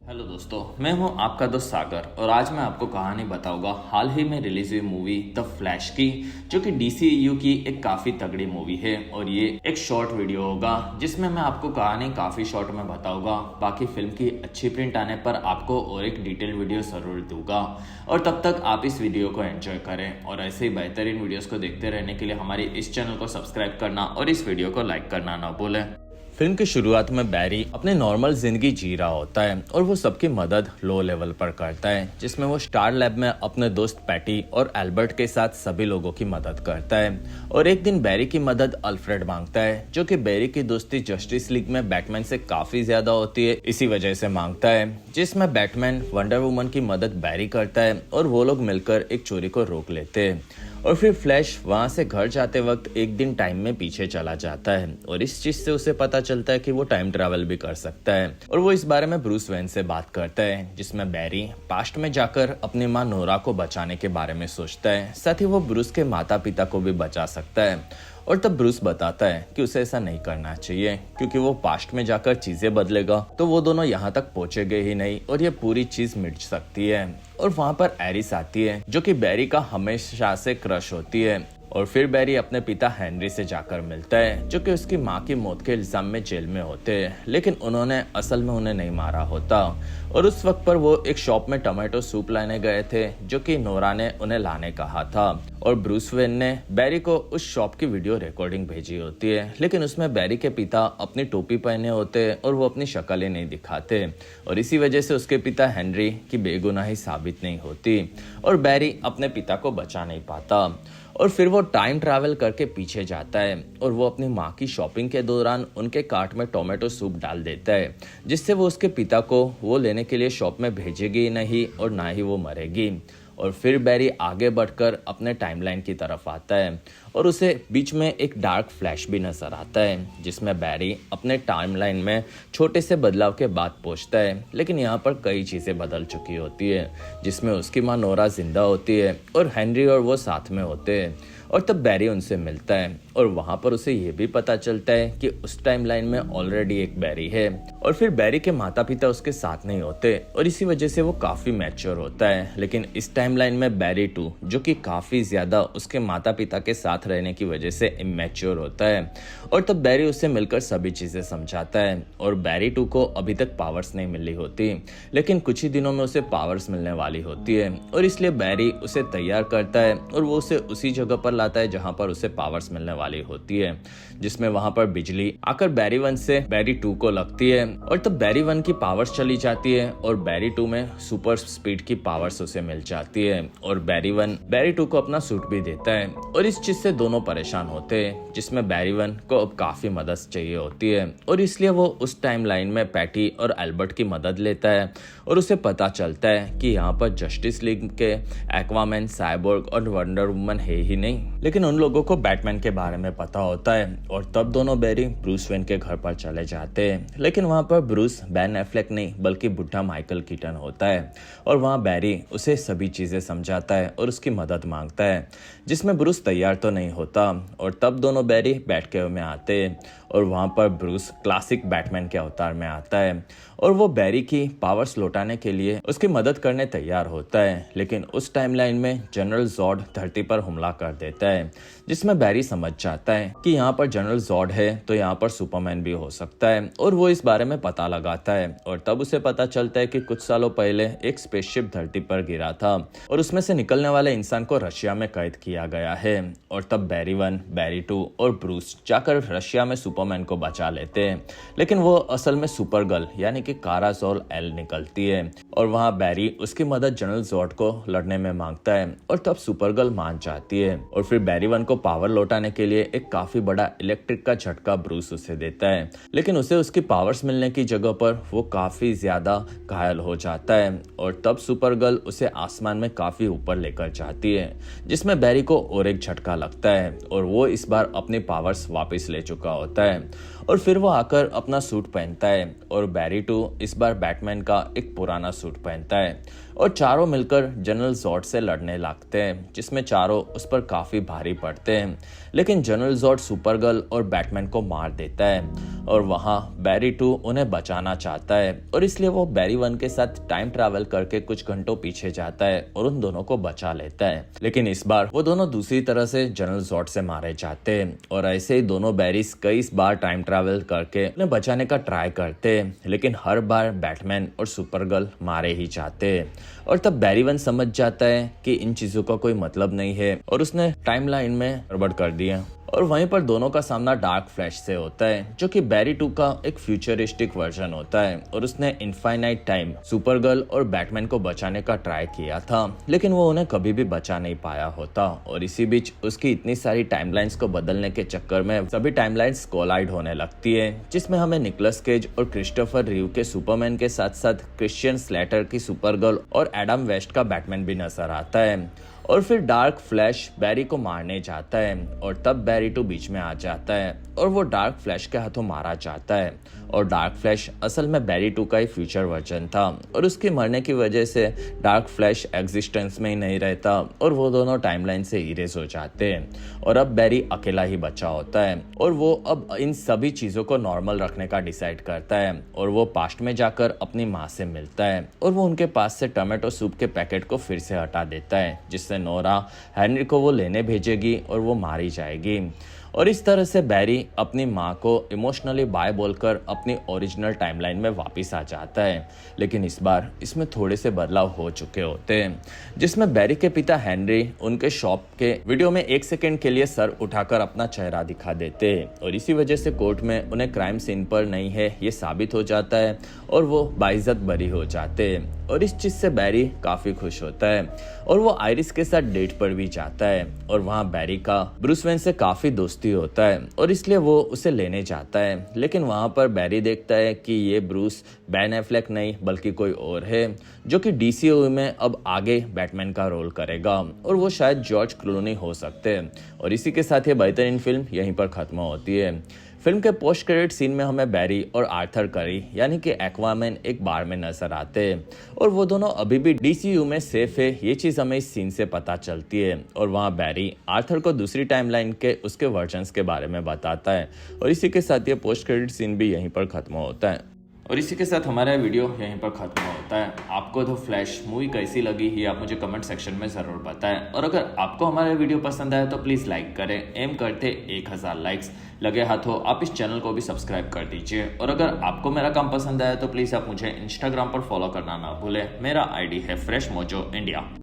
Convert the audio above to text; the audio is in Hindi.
हेलो दोस्तों, मैं हूं आपका दोस्त सागर और आज मैं आपको कहानी बताऊंगा हाल ही में रिलीज हुई मूवी द फ्लैश की, जो कि DCEU की एक काफ़ी तगड़ी मूवी है। और ये एक शॉर्ट वीडियो होगा जिसमें मैं आपको कहानी काफ़ी शॉर्ट में बताऊंगा। बाकी फिल्म की अच्छी प्रिंट आने पर आपको और एक डिटेल वीडियो ज़रूर दूंगा। और तब तक आप इस वीडियो को एंजॉय करें और ऐसे ही बेहतरीन वीडियोज़ को देखते रहने के लिए हमारी इस चैनल को सब्सक्राइब करना और इस वीडियो को लाइक करना ना भूलें। फिल्म की शुरुआत में बैरी अपने नॉर्मल जिंदगी जी रहा होता है और वो सबकी मदद लो लेवल पर करता है, जिसमें वो स्टार लैब में अपने दोस्त पैटी और एल्बर्ट के साथ सभी लोगों की मदद करता है। और एक दिन बैरी की मदद अल्फ्रेड मांगता है, जो कि बैरी की दोस्ती जस्टिस लीग में बैटमैन से काफी ज्यादा होती है, इसी वजह से मांगता है, जिसमें बैटमैन वंडर वुमन की मदद बैरी करता है और वो लोग मिलकर एक चोरी को रोक लेते हैं। और फिर फ्लैश वहां से घर जाते वक्त एक दिन टाइम में पीछे चला जाता है और इस चीज से उसे पता चलता है कि वो टाइम ट्रैवल भी कर सकता है। और वो इस बारे में ब्रूस वेन से बात करता है, जिसमें बैरी पास्ट में जाकर अपनी माँ नोरा को बचाने के बारे में सोचता है, साथ ही वो ब्रूस के माता पिता को भी बचा सकता है। और तब ब्रूस बताता है कि उसे ऐसा नहीं करना चाहिए, क्योंकि वो पास्ट में जाकर चीजें बदलेगा तो वो दोनों यहाँ तक पहुंचेंगे ही नहीं और ये पूरी चीज मिट सकती है। और वहां पर एरिस आती है, जो कि बैरी का हमेशा से क्रश होती है। और फिर बैरी अपने पिता हेनरी से जाकर मिलता है, जो कि उसकी माँ की मौत के इल्जाम में जेल में होते हैं, लेकिन उन्होंने असल में उन्हें नहीं मारा होता। और उस वक्त पर वो एक शॉप में टमाटो सूप लाने गए थे, जो कि नोरा ने उन्हें लाने कहा था। और ब्रूस वेन ने बैरी को उस शॉप की वीडियो रिकॉर्डिंग भेजी होती है, लेकिन उसमें बैरी के पिता अपनी टोपी पहने होते और वो अपनी शक्ल ही नहीं दिखाते, और इसी वजह से उसके पिता हेनरी की बेगुनाही साबित नहीं होती और बैरी अपने पिता को बचा नहीं पाता। और फिर वो टाइम ट्रैवल करके पीछे जाता है और वो अपनी माँ की शॉपिंग के दौरान उनके कार्ट में टोमेटो सूप डाल देता है, जिससे वो उसके पिता को वो लेने के लिए शॉप में भेजेगी नहीं और ना ही वो मरेगी। और फिर बैरी आगे बढ़कर अपने टाइमलाइन की तरफ आता है और उसे बीच में एक डार्क फ्लैश भी नजर आता है, जिसमें बैरी अपने टाइमलाइन में छोटे से बदलाव के बाद पहुंचता है, लेकिन यहाँ पर कई चीज़ें बदल चुकी होती है, जिसमें उसकी माँ नोरा जिंदा होती है और हेनरी और वो साथ में होते हैं। और तब बैरी उनसे मिलता है और वहां पर उसे ये भी पता चलता है कि उस टाइमलाइन में ऑलरेडी एक बैरी है। और फिर बैरी के माता पिता उसके साथ नहीं होते और इसी वजह से वो काफी मैच्योर होता है, लेकिन इस टाइमलाइन में बैरी 2, जो कि काफी ज्यादा उसके माता पिता के साथ रहने की वजह से इमेच्योर होता है। और तब बैरी उससे मिलकर सभी चीजें समझाता है और बैरी 2 को अभी तक पावर्स नहीं मिली होती, लेकिन कुछ ही दिनों में उसे पावर्स मिलने वाली होती है। और इसलिए बैरी उसे तैयार करता है और वो उसे उसी जगह पर लाता है जहां पर उसे पावर्स मिलने वाली होती है, जिसमें वहां पर बिजली आकर बैरी 1 से बैरी 2 को लगती है। और तब बैरी 1 की पावर्स चली जाती है और बैरी 2 में सुपर स्पीड की पावर्स उसे मिल जाती है और बैरी 1 बैरी 2 को अपना सूट भी देता है। और इस चीज से दोनों परेशान होते हैं, जिसमें बैरी 1 को अब काफी मदद चाहिए होती है और इसलिए वो उस टाइम लाइन में पैटी और एल्बर्ट की मदद लेता है। और उसे पता चलता है कि यहाँ पर जस्टिस लीग के एक्वामैन, साइबोर्ग और वंडर वुमन है ही नहीं, लेकिन उन लोगों को बैटमैन के बारे में पता होता है। और तब दोनों बैरी ब्रूस वेन के घर पर चले जाते हैं, लेकिन वहां पर ब्रूस बैन एफ्लेक नहीं बल्कि बुढ़ा माइकल कीटन होता है और वहां बैरी उसे सभी चीजें समझाता है और उसकी मदद मांगता है, जिसमें ब्रूस तैयार तो नहीं होता। और तब दोनों बैरी बैट केव में आते हैं और वहां पर ब्रूस क्लासिक बैटमैन के अवतार में आता है और वो बैरी की पावर्स लौटाने के लिए उसकी मदद करने तैयार होता है, लेकिन उस टाइमलाइन में जनरल जॉड धरती पर हमला कर देता है, जिसमें बैरी समझ जाता है कि यहाँ पर जनरल जॉड है तो यहाँ पर सुपरमैन भी हो सकता है और वो इस बारे में पता लगाता है। और तब उसे पता चलता है कि कुछ सालों पहले एक स्पेसशिप धरती पर गिरा था और उसमें से निकलने वाले इंसान को रशिया में कैद किया गया है। और तब बैरी 1, बैरी 2 और ब्रूस जाकर रशिया में सुपरमैन को बचा लेते हैं, लेकिन वो असल में सुपर गर्ल यानी कि कारा जोल एल निकलती है और वहां बैरी उसकी मदद जनरल जॉड को लड़ने में मांगता है और तब सुपर गर्ल मान जाती है। और फिर बैरी 1 को पावर लौटाने के लिए एक काफी बड़ा इलेक्ट्रिक का झटका ब्रूस उसे देता है, लेकिन उसे उसकी पावर्स मिलने की जगह पर वो काफी ज्यादा घायल हो जाता है। और तब सुपर गर्ल उसे आसमान में काफी ऊपर लेकर जाती है, जिसमें बैरी को और एक झटका लगता है और वो इस बार अपनी पावर्स वापस ले चुका होता है। और फिर वो आकर अपना सूट पहनता है और बैरी 2 इस बार बैटमैन का एक पुराना सूट पहनता है और चारों मिलकर जनरल जॉर्ड से लड़ने लगते हैं, जिसमें चारों उस पर काफी भारी पड़ते हैं। लेकिन जनरल जॉर्ड सुपरगर्ल और बैटमैन को मार देता है और वहां बैरी 2 उन्हें बचाना चाहता है और इसलिए वो बैरी 1 के साथ टाइम ट्रैवल करके कुछ घंटों पीछे जाता है और उन दोनों को बचा लेता है। लेकिन इस बार वो दोनों दूसरी तरह से जनरल जॉर्ड से मारे जाते हैं और ऐसे ही दोनों बैरीज कई बार टाइम ट्रैवल करके उन्हें बचाने का ट्राई करते हैं, लेकिन हर बार बैटमैन और सुपरगर्ल मारे ही जाते हैं। और तब बैरी 1 समझ जाता है कि इन चीजों का कोई मतलब नहीं है और उसने टाइमलाइन में गड़बड़ कर दिया। और वहीं पर दोनों का सामना डार्क फ्लैश से होता है, जो कि बैरी 2 का एक फ्यूचरिस्टिक वर्जन होता है और उसने इनफाइनाइट टाइम सुपरगर्ल और बैटमैन को बचाने का ट्राई किया था, लेकिन वो उन्हें कभी भी बचा नहीं पाया होता। और इसी बीच उसकी इतनी सारी टाइमलाइंस को बदलने के चक्कर में सभी टाइमलाइंस कोलाइड होने लगती है, जिसमें हमें निकोलस केज और क्रिस्टोफर रीव के सुपरमैन के साथ साथ क्रिश्चियन स्लेटर की सुपरगर्ल और एडम वेस्ट का बैटमैन भी नजर आता है। और फिर डार्क फ्लैश बैरी को मारने जाता है और तब बैरी 2 बीच में आ जाता है और वो डार्क फ्लैश के हाथों मारा जाता है। और डार्क फ्लैश असल में बैरी 2 का ही फ्यूचर वर्जन था और उसके मरने की वजह से डार्क फ्लैश एग्जिस्टेंस में ही नहीं रहता और वो दोनों टाइमलाइन से इरेज हो जाते हैं और अब बैरी अकेला ही बचा होता है और वो अब इन सभी चीजों को नॉर्मल रखने का डिसाइड करता है और वो पास्ट में जाकर अपनी माँ से मिलता है और वो उनके पास से टमाटो सूप के पैकेट को फिर से हटा देता है, जिससे नोरा हेनरी को वो लेने भेजेगी और वो मारी जाएगी। और इस तरह से बैरी अपनी माँ को इमोशनली बाय बोलकर अपनी ओरिजिनल टाइमलाइन में वापस आ जाता है। लेकिन इस बार इसमें थोड़े से बदलाव हो चुके होते हैं, जिसमें बैरी के पिता हेनरी उनके शॉप के वीडियो में 1 सेकंड के लिए सर उठाकर अपना चेहरा दिखा देते हैं और इसी वजह से कोर्ट में उन्हें क्राइम सीन पर नहीं है ये साबित हो जाता है और वो बाइज्जत बरी हो जाते हैं। और इस चीज से बैरी काफी खुश होता है और वो आयरिस के साथ डेट पर भी जाता है और वहाँ बैरी का ब्रूस वेन से काफी दोस्ती होता है और इसलिए वो उसे लेने जाता है। लेकिन वहाँ पर बैरी देखता है कि ये ब्रूस बैन एफ्लेक नहीं बल्कि कोई और है, जो कि डीसीयू में अब आगे बैटमैन का रोल करेगा और वो शायद जॉर्ज क्लूनी हो सकते हैं। और इसी के साथ ये बेहतरीन फिल्म यहीं पर खत्म होती है। फिल्म के पोस्ट क्रेडिट सीन में हमें बैरी और आर्थर करी यानी कि एक्वामैन एक बार में नजर आते हैं और वो दोनों अभी भी डीसीयू में सेफ है, ये चीज हमें इस सीन से पता चलती है। और वहाँ बैरी आर्थर को दूसरी टाइमलाइन के उसके वर्जन्स के बारे में बताता है और इसी के साथ ये पोस्ट क्रेडिट सीन भी यहीं पर खत्म होता है। और इसी के साथ हमारा वीडियो यहीं पर खत्म होता है। आपको द फ्लैश मूवी कैसी लगी ये आप मुझे कमेंट सेक्शन में ज़रूर बताएं और अगर आपको हमारा वीडियो पसंद आया तो प्लीज़ लाइक करें। एम करते 1000 लाइक्स लगे हाथों आप इस चैनल को भी सब्सक्राइब कर दीजिए और अगर आपको मेरा काम पसंद आया तो प्लीज़ आप मुझे इंस्टाग्राम पर फॉलो करना ना भूलें। मेरा आईडी है फ्रेश मोजो इंडिया।